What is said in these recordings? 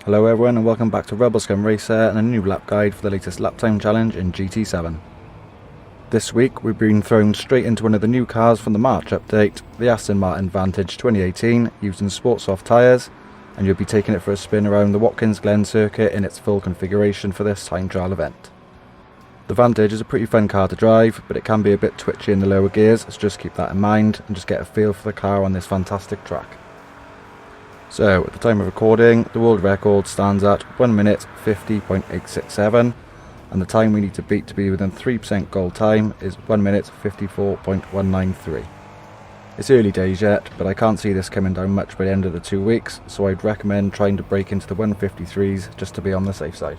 Hello everyone and welcome back to Rebel Scum Racer and a new lap guide for the latest lap time challenge in GT7. This week we've been thrown straight into one of the new cars from the March update, the Aston Martin Vantage 2018, using sport soft tyres, and you'll be taking it for a spin around the Watkins Glen circuit in its full configuration for this time trial event. The Vantage is a pretty fun car to drive, but it can be a bit twitchy in the lower gears, so just keep that in mind and just get a feel for the car on this fantastic track. So, at the time of recording, the world record stands at 1 minute 50.867, and the time we need to beat to be within 3% goal time is 1 minute 54.193. It's early days yet, but I can't see this coming down much by the end of the 2 weeks, so I'd recommend trying to break into the 153s just to be on the safe side.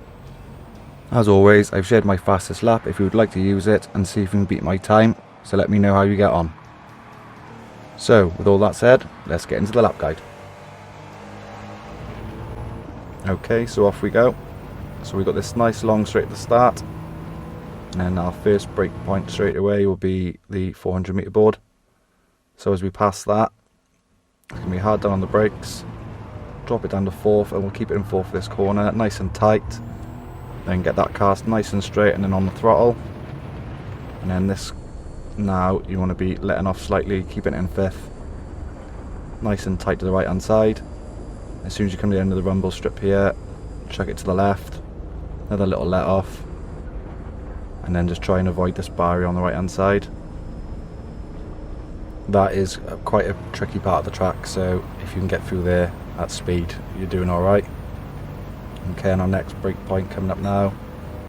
As always, I've shared my fastest lap if you would like to use it and see if you can beat my time, so let me know how you get on. So, with all that said, let's get into the lap guide. Okay, so off we go. So we've got this nice long straight at the start, and then our first break point straight away will be the 400 metre board. So as we pass that, it's going to be hard down on the brakes, drop it down to fourth, and we'll keep it in fourth for this corner, nice and tight. Then get that cast nice and straight and then on the throttle. And then this, now you want to be letting off slightly, keeping it in fifth. Nice and tight to the right hand side. As soon as you come to the end of the rumble strip here, chuck it to the left, another little let off, and then just try and avoid this barrier on the right hand side. That is quite a tricky part of the track, so if you can get through there at speed, you're doing alright. Okay, and our next break point coming up now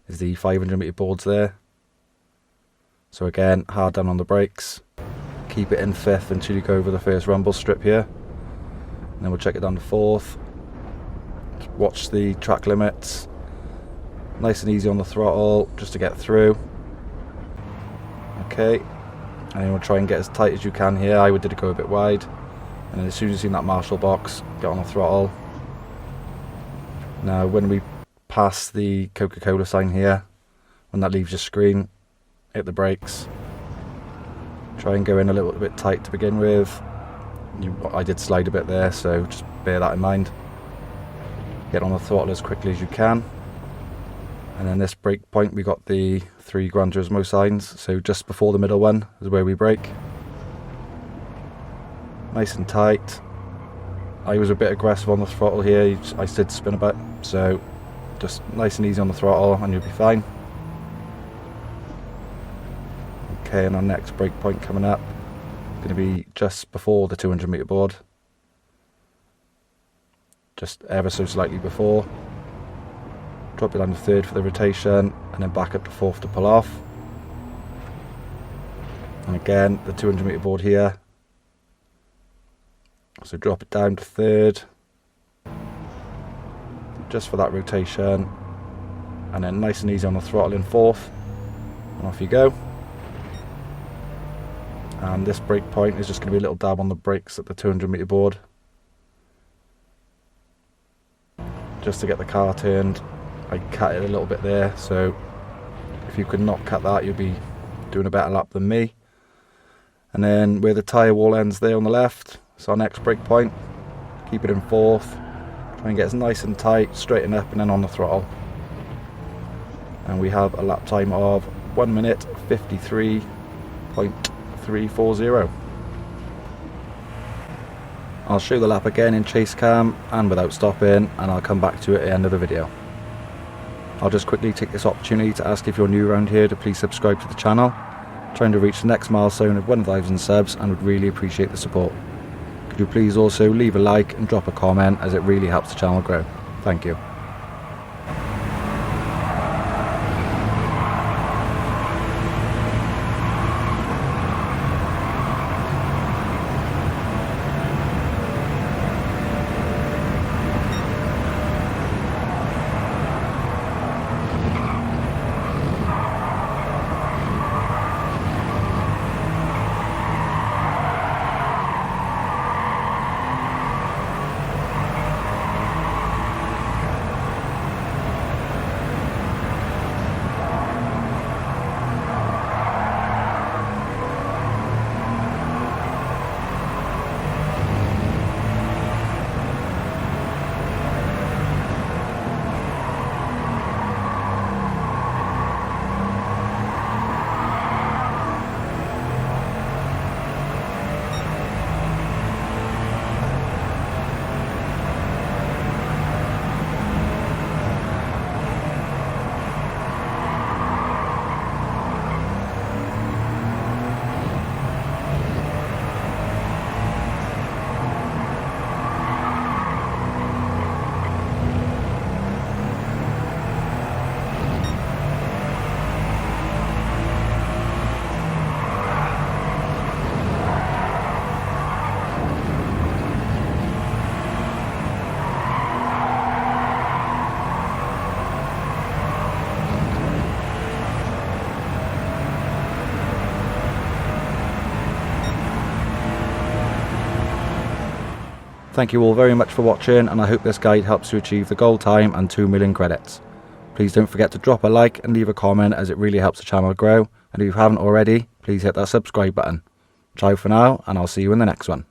is the 500 metre boards there. So again, hard down on the brakes, keep it in fifth until you go over the first rumble strip here. And then we'll check it down to fourth. Watch the track limits. Nice and easy on the throttle, just to get through. Okay. And then we'll try and get as tight as you can here. I did go a bit wide. And then as soon as you see that marshal box, get on the throttle. Now when we pass the Coca-Cola sign here, when that leaves your screen, hit the brakes. Try and go in a little bit tight to begin with. I did slide a bit there, so just bear that in mind. Get on the throttle as quickly as you can. And then this brake point, we got the 3 Gran Turismo signs, so just before the middle one is where we brake. Nice and tight. I was a bit aggressive on the throttle here, I did spin a bit, so just nice and easy on the throttle and you'll be fine. Okay, and our next brake point coming up, going to be just before the 200 metre board, just ever so slightly before. Drop it down to third for the rotation and then back up to fourth to pull off. And again the 200 metre board here, so drop it down to third just for that rotation and then nice and easy on the throttle in fourth, and off you go. And this brake point is just going to be a little dab on the brakes at the 200 metre board, just to get the car turned. I cut it a little bit there, so if you could not cut that, you'll be doing a better lap than me. And then where the tyre wall ends there on the left, it's our next brake point. Keep it in fourth, try and get as nice and tight, straighten up and then on the throttle. And we have a lap time of 1 minute 53.340. I'll show the lap again in chase cam and without stopping, and I'll come back to it at the end of the video. I'll just quickly take this opportunity to ask if you're new around here to please subscribe to the channel. Trying to reach the next milestone of 1,000 subs and would really appreciate the support. Could you please also leave a like and drop a comment, as it really helps the channel grow. Thank you. Thank you all very much for watching, and I hope this guide helps you achieve the goal time and 2 million credits. Please don't forget to drop a like and leave a comment, as it really helps the channel grow, and if you haven't already, please hit that subscribe button. Ciao for now, and I'll see you in the next one.